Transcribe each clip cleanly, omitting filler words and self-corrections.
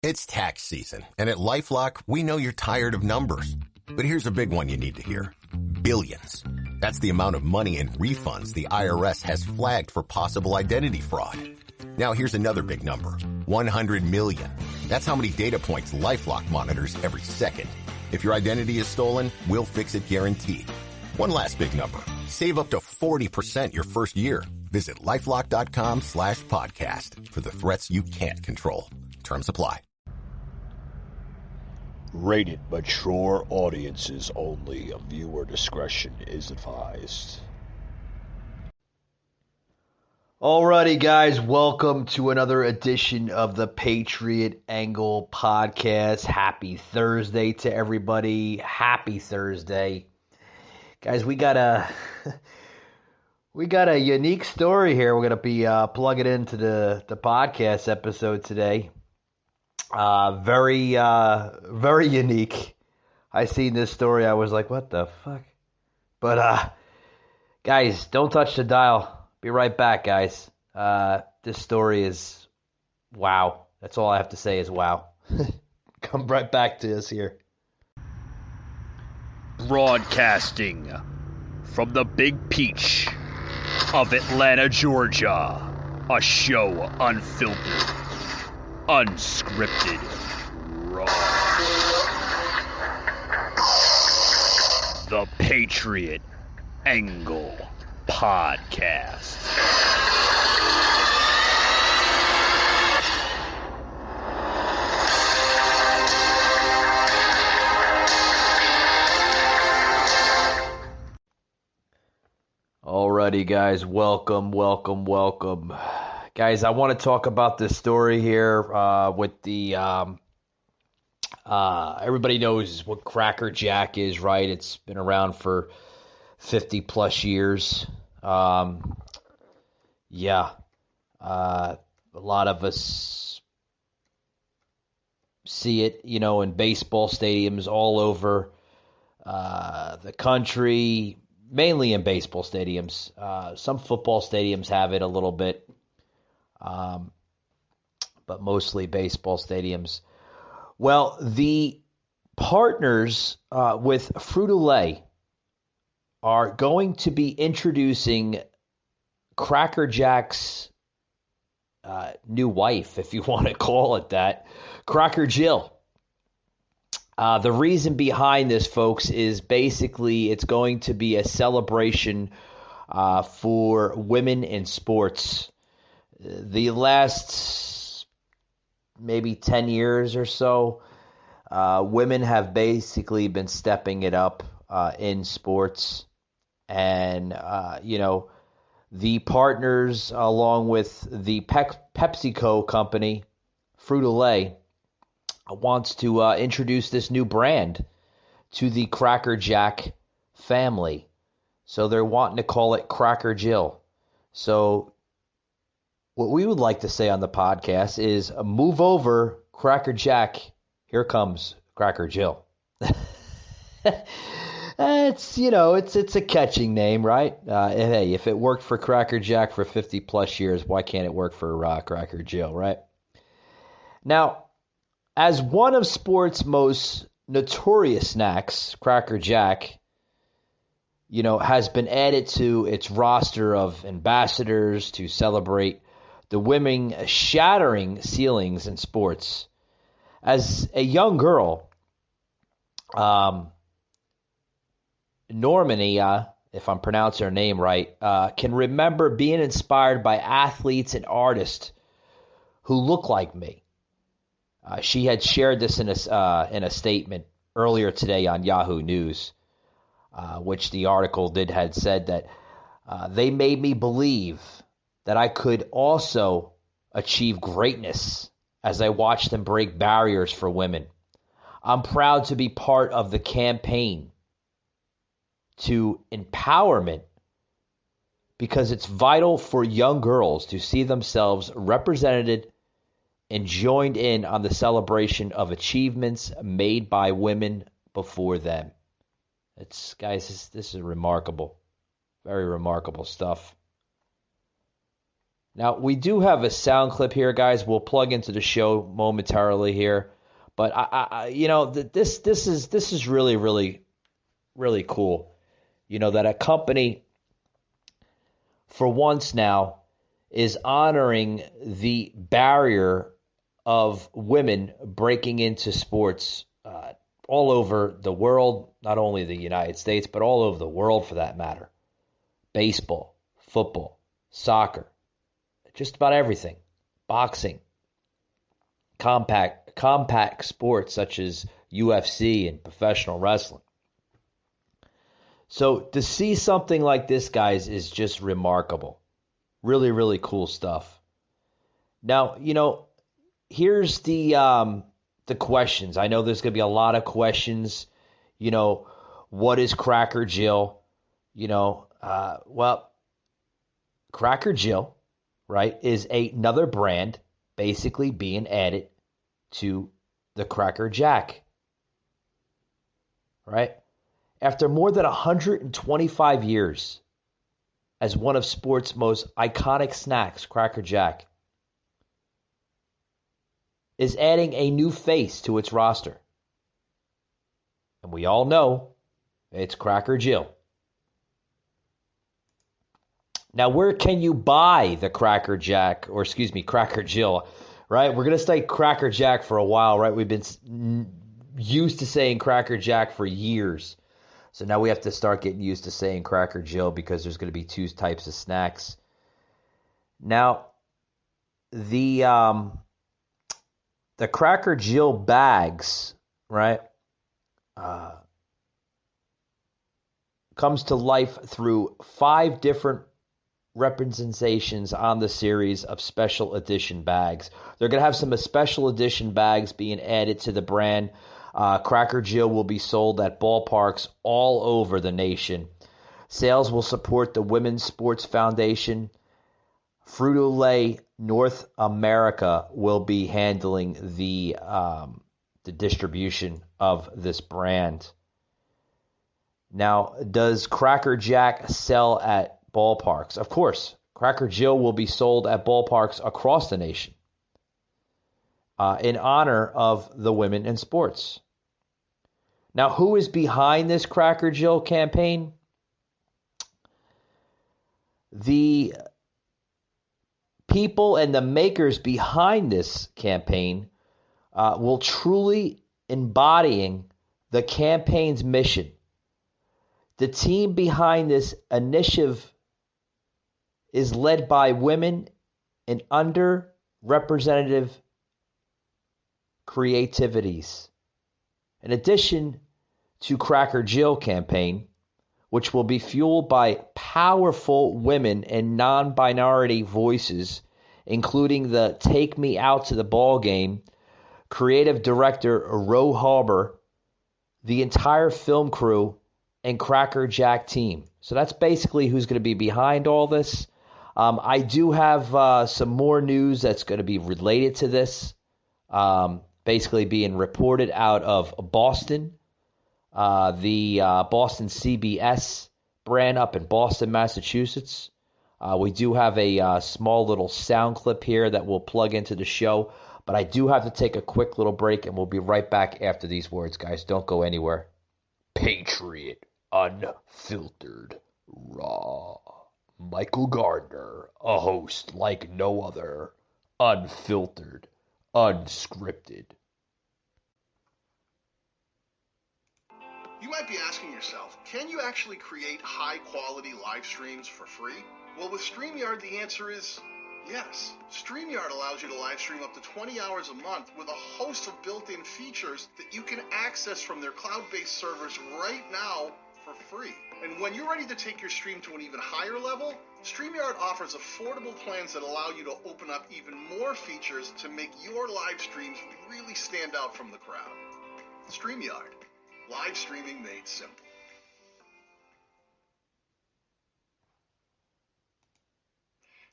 It's tax season, and at LifeLock, we know you're tired of numbers. But here's a big one you need to hear. Billions. That's the amount of money in refunds the IRS has flagged for possible identity fraud. Now here's another big number. 100 million. That's how many data points LifeLock monitors every second. If your identity is stolen, we'll fix it guaranteed. One last big number. Save up to 40% your first year. Visit LifeLock.com/podcast for the threats you can't control. Terms apply. Rated mature audiences only. Viewer discretion is advised. Alrighty, guys, welcome to another edition of the Patriot Angle Podcast. Happy Thursday to everybody. Happy Thursday. Guys, we got a unique story here. We're going to be plugging into the podcast episode today. Very unique. I seen this story. I was like, what the fuck? But, guys, don't touch the dial. Be right back, guys. This story is wow. That's all I have to say is wow. Come right back to us here. Broadcasting from the Big Peach of Atlanta, Georgia. A show unfiltered, unscripted, raw. The Patriot Angle Podcast. Alrighty, guys, welcome. Guys, I want to talk about this story here with the everybody knows what Cracker Jack is, right? It's been around for 50 plus years. A lot of us see it, in baseball stadiums all over the country, mainly in baseball stadiums. Some football stadiums have it a little bit, but mostly baseball stadiums. Well, the partners with Frito-Lay are going to be introducing Cracker Jack's new wife, if you want to call it that, Cracker Jill. The reason behind this, folks, is basically it's going to be a celebration for women in sports. The last maybe 10 years or so, women have basically been stepping it up in sports. And, the partners, along with the PepsiCo company, Frito-Lay, wants to introduce this new brand to the Cracker Jack family. So they're wanting to call it Cracker Jill. So what we would like to say on the podcast is move over, Cracker Jack. Here comes Cracker Jill. It's a catching name, right? Hey, if it worked for Cracker Jack for 50 plus years, why can't it work for Cracker Jill, right? Now, as one of sports' most notorious snacks, Cracker Jack, has been added to its roster of ambassadors to celebrate the women shattering ceilings in sports. As a young girl, Normani, if I'm pronouncing her name right, can remember being inspired by athletes and artists who look like me. She had shared this in a statement earlier today on Yahoo News, which the article had said that they made me believe that I could also achieve greatness as I watched them break barriers for women. I'm proud to be part of the campaign to empowerment because it's vital for young girls to see themselves represented and joined in on the celebration of achievements made by women before them. This is remarkable. Very remarkable stuff. Now, we do have a sound clip here, guys. We'll plug into the show momentarily here. But this is really, really, really cool. That a company, for once now, is honoring the barrier of women breaking into sports all over the world, not only the United States, but all over the world for that matter. Baseball, football, soccer, just about everything. Boxing, compact sports such as UFC and professional wrestling. So to see something like this, guys, is just remarkable. Really, really cool stuff. Now, here's the questions. I know there's going to be a lot of questions. What is Cracker Jill? Well, Cracker Jill, right, is another brand basically being added to the Cracker Jack, right? After more than 125 years as one of sports' most iconic snacks, Cracker Jack is adding a new face to its roster. And we all know it's Cracker Jill. Now, where can you buy the Cracker Jill, right? We're going to say Cracker Jack for a while, right? We've been used to saying Cracker Jack for years. So now we have to start getting used to saying Cracker Jill because there's going to be two types of snacks. Now, the Cracker Jill bags, right, comes to life through 5 different representations on the series of special edition bags. They're going to have some special edition bags being added to the brand. Cracker Jill will be sold at ballparks all over the nation. Sales will support the Women's Sports Foundation. Frito-Lay North America will be handling the distribution of this brand. Now, does Cracker Jack sell at ballparks? Of course, Cracker Jill will be sold at ballparks across the nation in honor of the women in sports. Now, who is behind this Cracker Jill campaign? The people and the makers behind this campaign will truly embodying the campaign's mission. The team behind this initiative is led by women in underrepresented creativities. In addition to Cracker Jill campaign, which will be fueled by powerful women and non-binary voices, including the Take Me Out to the Ball Game, creative director Ro Harbor, the entire film crew, and Cracker Jack team. So that's basically who's going to be behind all this. I do have some more news that's going to be related to this, basically being reported out of Boston. The Boston CBS brand up in Boston, Massachusetts. We do have a small little sound clip here that we'll plug into the show, but I do have to take a quick little break, and we'll be right back after these words, guys. Don't go anywhere. Patriot, unfiltered, raw. Michael Gardner, a host like no other, unfiltered, unscripted. You might be asking yourself, can you actually create high-quality live streams for free? Well, with StreamYard, the answer is yes. StreamYard allows you to live stream up to 20 hours a month with a host of built-in features that you can access from their cloud-based servers right now for free. And when you're ready to take your stream to an even higher level, StreamYard offers affordable plans that allow you to open up even more features to make your live streams really stand out from the crowd. StreamYard. Live streaming made simple.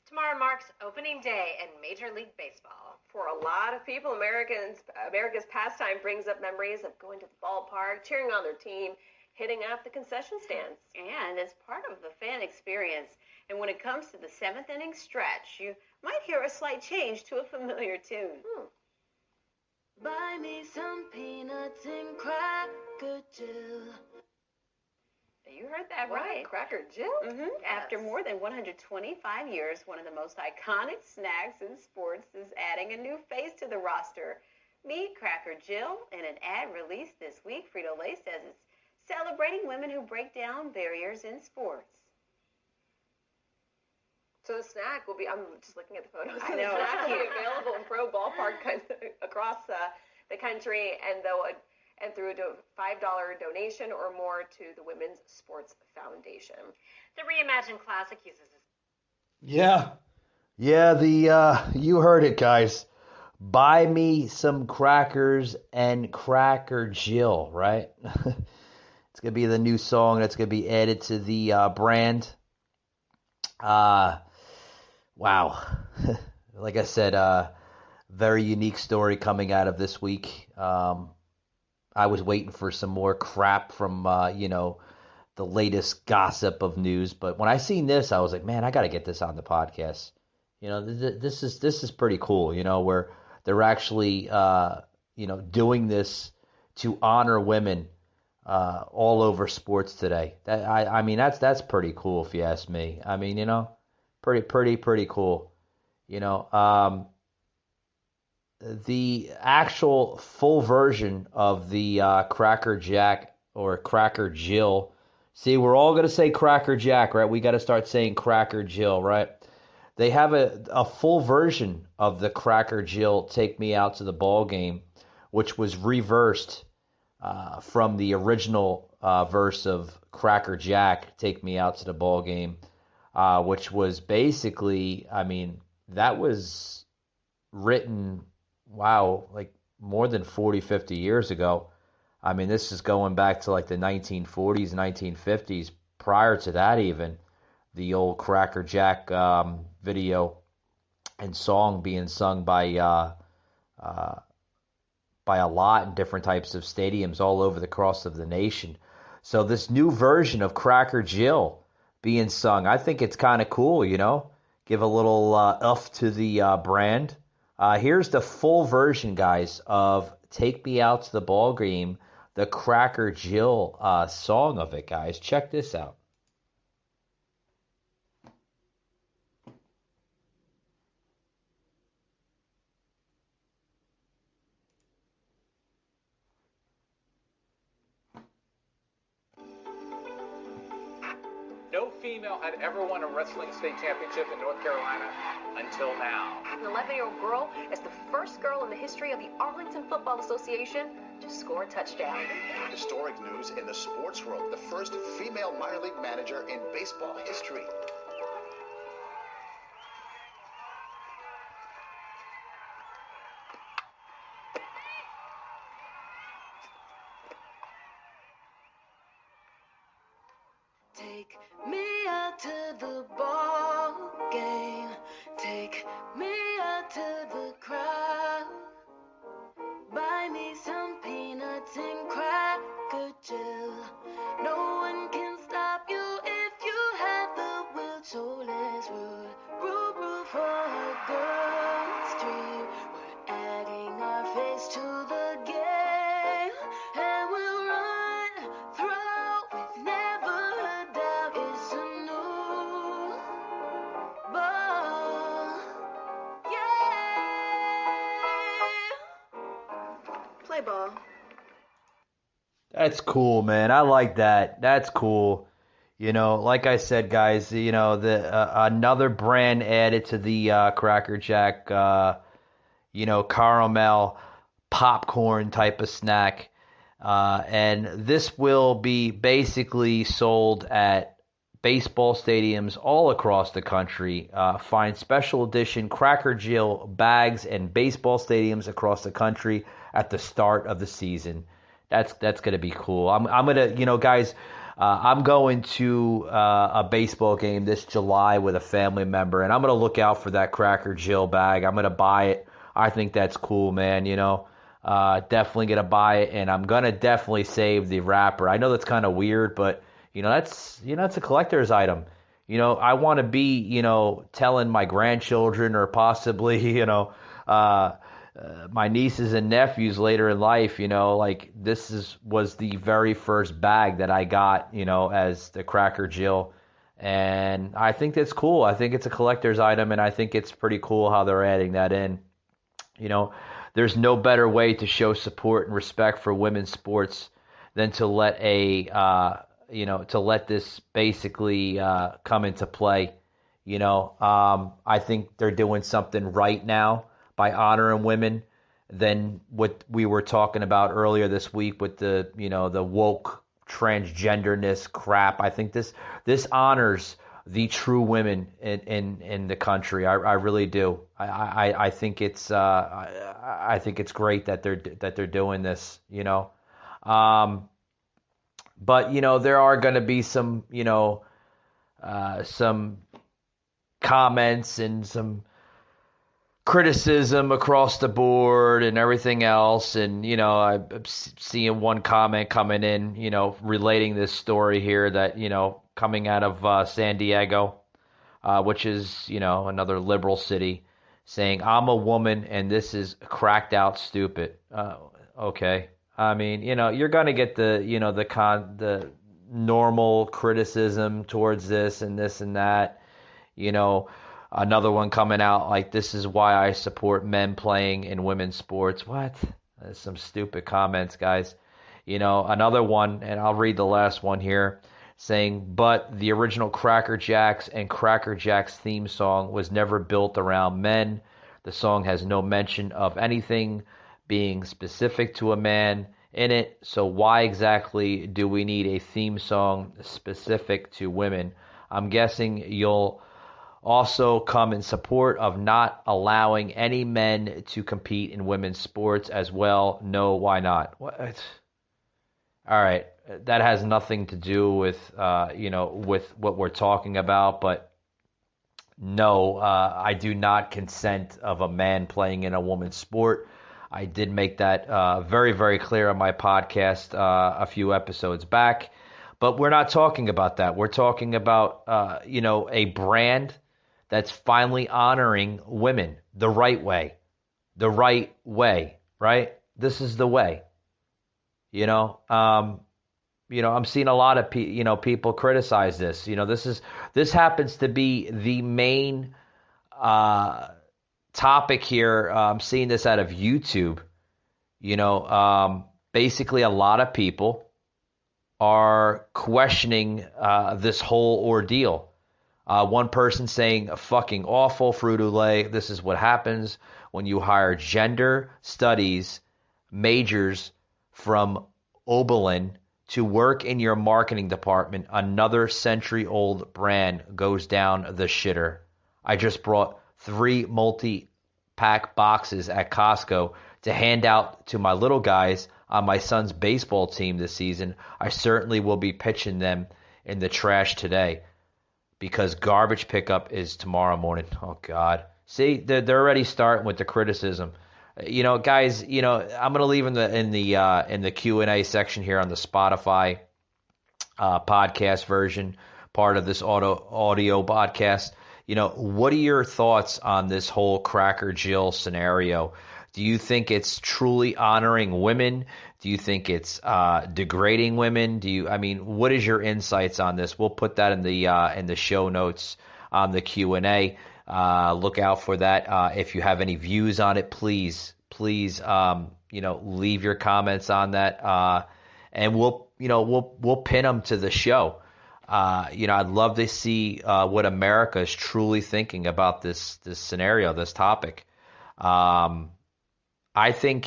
Tomorrow marks opening day in Major League Baseball. For a lot of people, America's pastime brings up memories of going to the ballpark, cheering on their team, hitting up the concession stands. And as part of the fan experience, And when it comes to the 7th inning stretch, you might hear a slight change to a familiar tune. Buy me some peanuts and cracker Jill. You heard that right. Cracker Jill? Mm-hmm. After more than 125 years, one of the most iconic snacks in sports is adding a new face to the roster. Meet Cracker Jill. In an ad released this week, Frito-Lay says it's celebrating women who break down barriers in sports. So the snack will be, I'm just looking at the photos. I know. The snack will be available in pro ballpark across the country, and through a $5 donation or more to the Women's Sports Foundation. The reimagined classic uses this. Yeah, you heard it, guys. Buy me some crackers and Cracker Jill, right? It's going to be the new song that's going to be added to the brand. Wow. Like I said, very unique story coming out of this week. I was waiting for some more crap from, the latest gossip of news. But when I seen this, I was like, man, I got to get this on the podcast. This is pretty cool, where they're actually, doing this to honor women all over sports today. That's pretty cool if you ask me. Pretty cool. The actual full version of the Cracker Jack or Cracker Jill. See, we're all going to say Cracker Jack, right? We got to start saying Cracker Jill, right? They have a full version of the Cracker Jill Take Me Out to the Ball Game, which was reversed from the original verse of Cracker Jack Take Me Out to the Ball Game, which was basically, that was written, like more than 40, 50 years ago. This is going back to like the 1940s, 1950s. Prior to that even, the old Cracker Jack video and song being sung by a lot in different types of stadiums all over the cross of the nation. So this new version of Cracker Jill being sung, I think it's kind of cool, Give a little oomph to the brand. Here's the full version, guys, of Take Me Out to the Ball Game, the Cracker Jill song of it, guys. Check this out. No female had ever won a wrestling state championship in North Carolina until now. An 11-year-old girl is the first girl in the history of the Arlington Football Association to score a touchdown. Historic news in the sports world. The first female minor league manager in baseball history. Take me out to the ball game. Take me out to the crowd. Buy me some peanuts and Cracker Jill. No one can stop you if you have the will. So let's root for a good streak. We're adding our face to the game, and we'll run through with never a doubt. It's a new ball, yeah. Play ball. That's cool, man. I like that. That's cool. Like I said, guys, another brand added to the Cracker Jack, caramel popcorn type of snack. And this will be basically sold at baseball stadiums all across the country. Find special edition Cracker Jill bags in baseball stadiums across the country at the start of the season. That's going to be cool. I'm going to, guys, I'm going to a baseball game this July with a family member, and I'm going to look out for that Cracker Jill bag. I'm going to buy it. I think that's cool, man, definitely going to buy it, and I'm going to definitely save the wrapper. I know that's kind of weird, but, that's a collector's item. I want to be, telling my grandchildren or possibly, my nieces and nephews later in life, like was the very first bag that I got, as the Cracker Jill. And I think that's cool. I think it's a collector's item, and I think it's pretty cool how they're adding that in. There's no better way to show support and respect for women's sports than to let to let this basically come into play. I think they're doing something right now by honoring women than what we were talking about earlier this week with the woke transgenderness crap. I think this honors the true women in the country. I really do. I think it's great that they're doing this. But there are going to be some comments and some criticism across the board and everything else. And I'm seeing one comment coming in, relating this story here that coming out of San Diego, which is another liberal city, saying I'm a woman and this is cracked out stupid. Okay. I mean, you're going to get the normal criticism towards this and that. Another one coming out like, this is why I support men playing in women's sports. What? That's some stupid comments, guys. Another one, and I'll read the last one here, saying, but the original Cracker Jacks and Cracker Jacks theme song was never built around men. The song has no mention of anything being specific to a man in it, so why exactly do we need a theme song specific to women? I'm guessing you'll also come in support of not allowing any men to compete in women's sports as well. No, why not? What? All right, that has nothing to do with with what we're talking about, but no, I do not consent of a man playing in a woman's sport. I did make that very, very clear on my podcast a few episodes back. But we're not talking about that. We're talking about, a brand that's finally honoring women the right way. The right way, right? This is the way. I'm seeing a lot of people criticize this. This happens to be the main topic here. I'm seeing this out of YouTube. Basically a lot of people are questioning this whole ordeal. One person saying, fucking awful, Fruit of Lay. This is what happens when you hire gender studies majors from Oberlin to work in your marketing department. Another century-old brand goes down the shitter. I just brought 3 multi-pack boxes at Costco to hand out to my little guys on my son's baseball team this season. I certainly will be pitching them in the trash today because garbage pickup is tomorrow morning. Oh, God. See, they're already starting with the criticism. Guys, I'm going to leave in the Q&A section here on the Spotify podcast version, part of this audio podcast. What are your thoughts on this whole Cracker Jill scenario? Do you think it's truly honoring women? Do you think it's degrading women? What is your insights on this? We'll put that in the show notes on the Q&A. Look out for that. If you have any views on it, please, leave your comments on that, and we'll pin them to the show. I'd love to see what America is truly thinking about this scenario, this topic. I think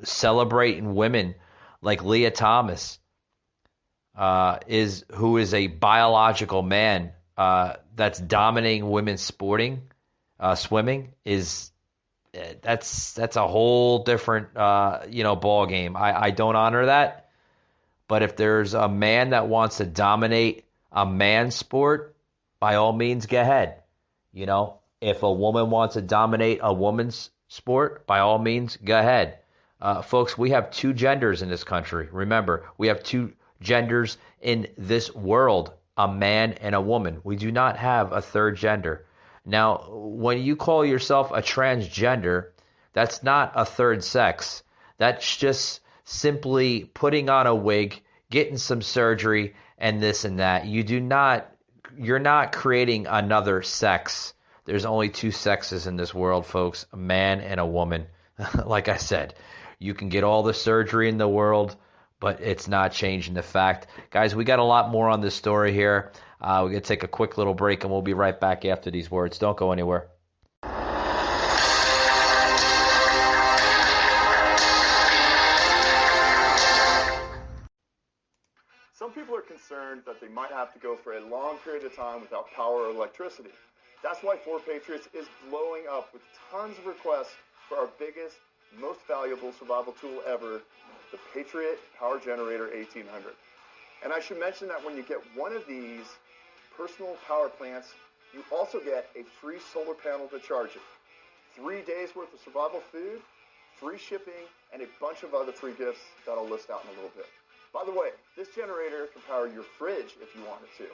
celebrating women like Leah Thomas, who is a biological man that's dominating women's swimming, that's a whole different ball game. I don't honor that, but if there's a man that wants to dominate a man's sport, by all means, go ahead. If a woman wants to dominate a woman's sport, by all means, go ahead. Folks, we have 2 genders in this country. Remember, we have 2 genders in this world. a man and a woman. We do not have a third gender. Now, when you call yourself a transgender, that's not a third sex. That's just simply putting on a wig, getting some surgery, and this and that. You're not creating another sex. There's only two sexes in this world, folks, a man and a woman. Like I said, you can get all the surgery in the world, but it's not changing the fact. Guys, we got a lot more on this story here. We're going to take a quick little break, and we'll be right back after these words. Don't go anywhere. Some people are concerned that they might have to go for a long period of time without power or electricity. That's why 4Patriots is blowing up with tons of requests for our biggest, most valuable survival tool ever, the Patriot Power Generator 1800. And I should mention that when you get one of these personal power plants, you also get a free solar panel to charge it. 3 days worth of survival food, free shipping, and a bunch of other free gifts that I'll list out in a little bit. By the way, this generator can power your fridge if you wanted to.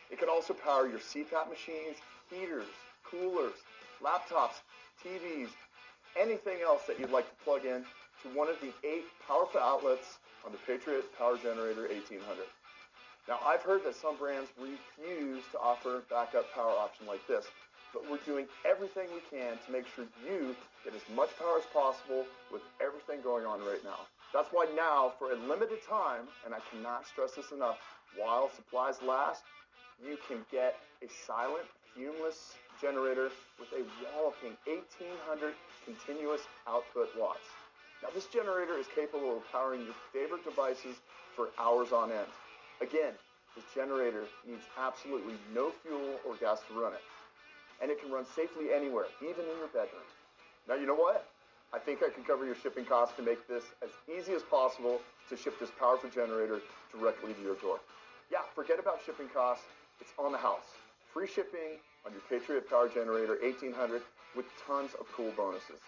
It can also power your CPAP machines, heaters, coolers, laptops, TVs, anything else that you'd like to plug in to one of the 8 powerful outlets on the Patriot Power Generator 1800. Now, I've heard that some brands refuse to offer backup power option like this, but we're doing everything we can to make sure you get as much power as possible with everything going on right now. That's why now, for a limited time, and I cannot stress this enough, while supplies last, you can get a silent, fumeless generator with a walloping 1,800 continuous output watts. Now, this generator is capable of powering your favorite devices for hours on end. Again, this generator needs absolutely no fuel or gas to run it. And it can run safely anywhere, even in your bedroom. Now, you know what? I think I can cover your shipping costs to make this as easy as possible to ship this powerful generator directly to your door. Yeah, forget about shipping costs. It's on the house. Free shipping on your Patriot Power Generator 1800 with tons of cool bonuses.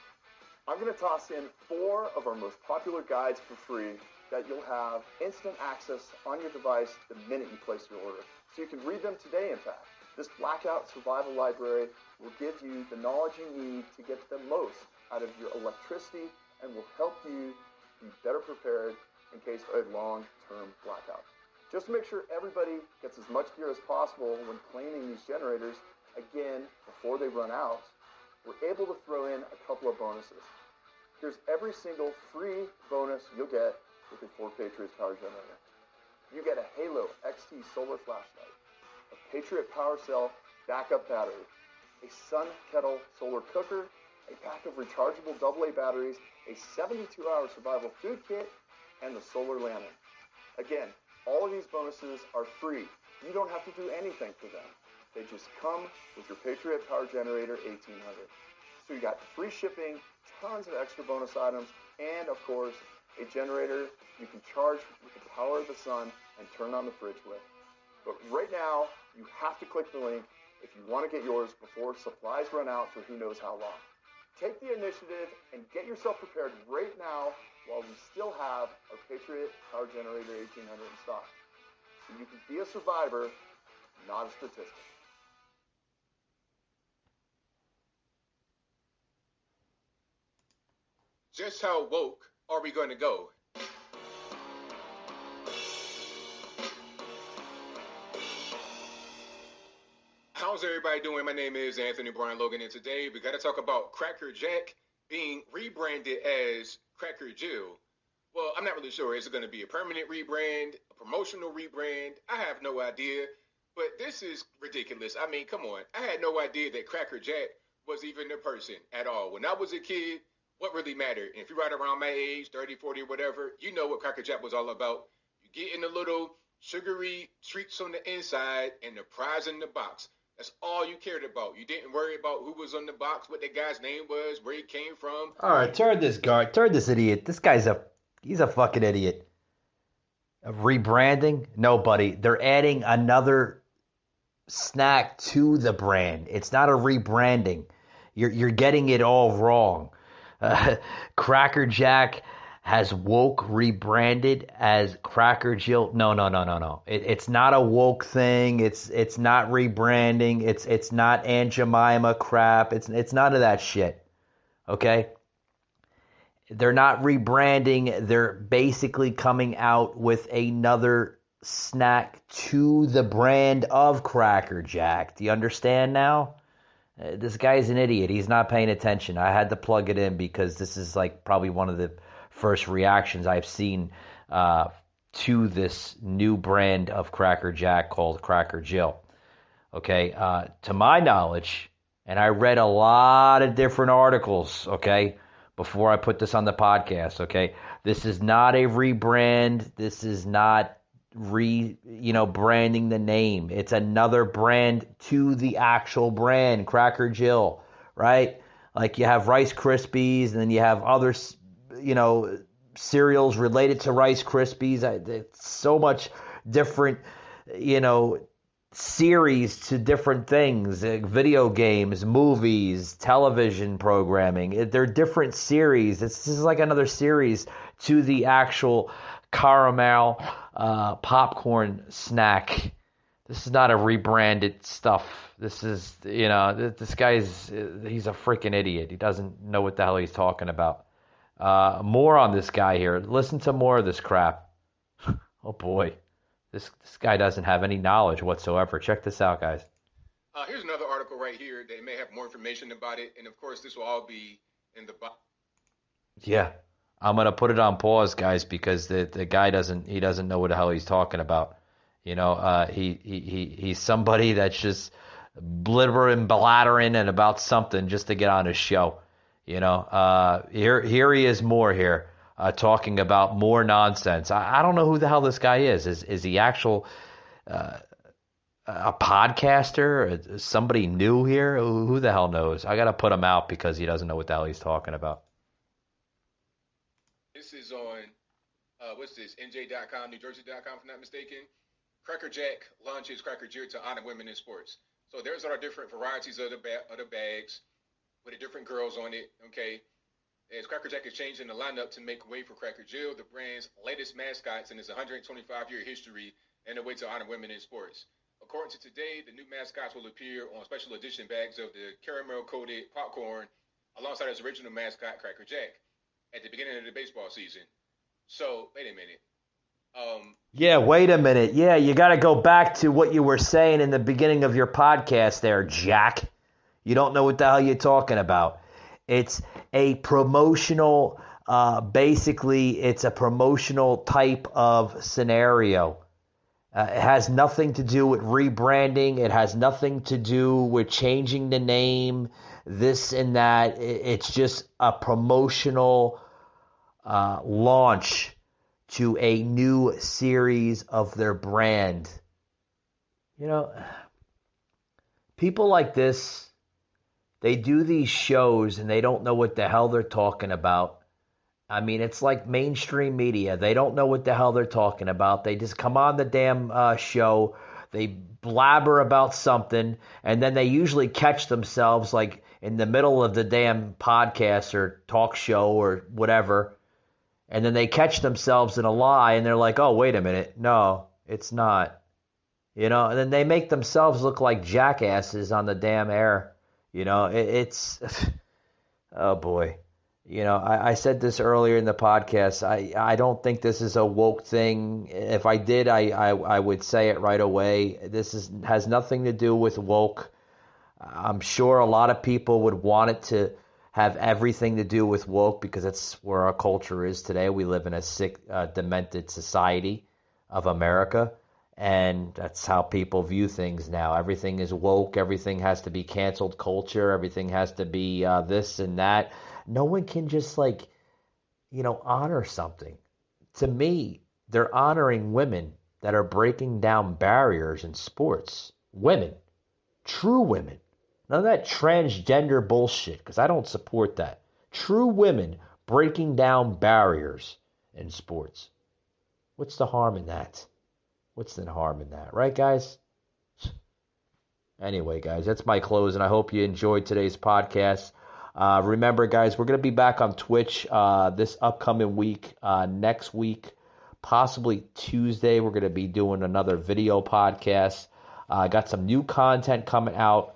I'm going to toss in 4 of our most popular guides for free that you'll have instant access on your device the minute you place your order. So you can read them today, in fact. This blackout survival library will give you the knowledge you need to get the most out of your electricity and will help you be better prepared in case of a long-term blackout. Just to make sure everybody gets as much gear as possible when claiming these generators, again, before they run out, we're able to throw in a couple of bonuses. Here's every single free bonus you'll get with a 4Patriots Power Generator. You get a Halo XT solar flashlight, a Patriot Power Cell backup battery, a Sun Kettle solar cooker, a pack of rechargeable AA batteries, a 72-hour survival food kit, and the solar lantern. Again, all of these bonuses are free. You don't have to do anything for them. They just come with your Patriot Power Generator 1800. So you got free shipping, tons of extra bonus items, and of course, a generator you can charge with the power of the sun and turn on the fridge with. But right now, you have to click the link if you want to get yours before supplies run out for who knows how long. Take the initiative and get yourself prepared right now while we still have our Patriot Power Generator 1800 in stock. So you can be a survivor, not a statistic. Just how woke are we going to go? How's everybody doing? My name is Anthony Brian Logan, and today we got to talk about Cracker Jack being rebranded as Cracker Jill. Well, I'm not really sure. Is it going to be a permanent rebrand, a promotional rebrand? I have no idea, but this is ridiculous. I mean, come on. I had no idea that Cracker Jack was even a person at all. When I was a kid, what really mattered? And if you're right around my age, 30, 40, whatever, you know what Cracker Jack was all about. You get in the little sugary treats on the inside and the prize in the box. That's all you cared about. You didn't worry about who was on the box, what the guy's name was, where he came from. All right, turn this idiot. He's a fucking idiot. Rebranding? No, buddy. They're adding another snack to the brand. It's not a rebranding. You're getting it all wrong. Cracker Jack Has woke rebranded as Cracker Jill? No. It's not a woke thing. It's not rebranding. It's not Aunt Jemima crap. It's none of that shit. Okay? They're not rebranding. They're basically coming out with another snack to the brand of Cracker Jack. Do you understand now? This guy's an idiot. He's not paying attention. I had to plug it in because this is like probably one of the first reactions I've seen to this new brand of Cracker Jack called Cracker Jill. Okay, to my knowledge, and I read a lot of different articles, okay, before I put this on the podcast, okay, this is not a rebrand. This is not branding the name. It's another brand to the actual brand, Cracker Jill, right? Like you have Rice Krispies, and then you have other, cereals related to Rice Krispies. It's so much different, series to different things, video games, movies, television programming. They're different series. This is like another series to the actual caramel popcorn snack. This is not a rebranded stuff. This is, this guy's, he's a freaking idiot. He doesn't know what the hell he's talking about. More on this guy here. Listen to more of this crap. Oh boy. This guy doesn't have any knowledge whatsoever. Check this out, guys. Here's another article right here that may have more information about it. And of course, this will all be in the box. Yeah. I'm going to put it on pause, guys, because the guy doesn't know what the hell he's talking about. He's somebody that's just blibbering, blathering and about something just to get on his show. Here he is more here, talking about more nonsense. I don't know who the hell this guy is. Is he actual a podcaster? Somebody new here? Who the hell knows? I got to put him out because he doesn't know what the hell he's talking about. This is on, what's this, NJ.com, NewJersey.com, if I'm not mistaken. Cracker Jack launches Cracker Jill to honor women in sports. So there's our different varieties of the bags with the different girls on it, okay? As Cracker Jack is changing the lineup to make way for Cracker Jill, the brand's latest mascots in its 125-year history and a way to honor women in sports. According to Today, the new mascots will appear on special edition bags of the caramel-coated popcorn alongside its original mascot, Cracker Jack, at the beginning of the baseball season. So, wait a minute. Yeah, wait a minute. Yeah, you got to go back to what you were saying in the beginning of your podcast there, Jack. You don't know what the hell you're talking about. It's a promotional, basically, it's a promotional type of scenario. It has nothing to do with rebranding. It has nothing to do with changing the name, this and that. It's just a promotional launch to a new series of their brand. People like this, they do these shows and they don't know what the hell they're talking about. I mean, it's like mainstream media. They don't know what the hell they're talking about. They just come on the damn show, they blabber about something, and then they usually catch themselves like in the middle of the damn podcast or talk show or whatever, and then they catch themselves in a lie, and they're like, oh, wait a minute. No, it's not. And then they make themselves look like jackasses on the damn air. It's, oh boy. I said this earlier in the podcast. I don't think this is a woke thing. If I did, I would say it right away. This has nothing to do with woke. I'm sure a lot of people would want it to have everything to do with woke because that's where our culture is today. We live in a sick, demented society of America, and that's how people view things now. Everything is woke. Everything has to be canceled culture. Everything has to be this and that. No one can just honor something. To me, they're honoring women that are breaking down barriers in sports. Women. True women. None of that transgender bullshit, because I don't support that. True women breaking down barriers in sports. What's the harm in that? What's the harm in that? Right, guys? Anyway, guys, that's my close, and I hope you enjoyed today's podcast. Remember, guys, we're going to be back on Twitch this upcoming week. Next week, possibly Tuesday, we're going to be doing another video podcast. Got some new content coming out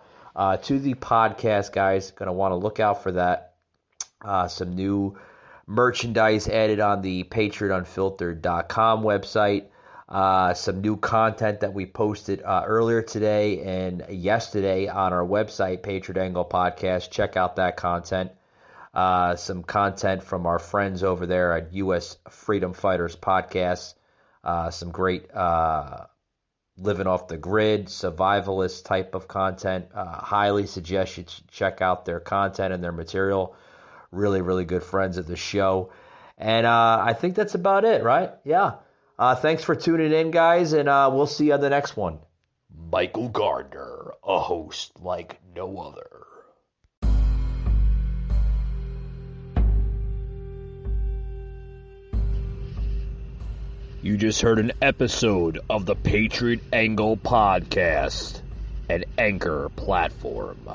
to the podcast, guys. Going to want to look out for that. Some new merchandise added on the PatriotUnfiltered.com website. Some new content that we posted earlier today and yesterday on our website, Patriot Angle Podcast. Check out that content. Some content from our friends over there at U.S. Freedom Fighters Podcast. Some great living off the grid, survivalist type of content. Highly suggest you check out their content and their material. Really, really good friends of the show. And I think that's about it, right? Yeah. Thanks for tuning in, guys, and we'll see you on the next one. Michael Gardner, a host like no other. You just heard an episode of the Patriot Angle Podcast, an Anchor platform.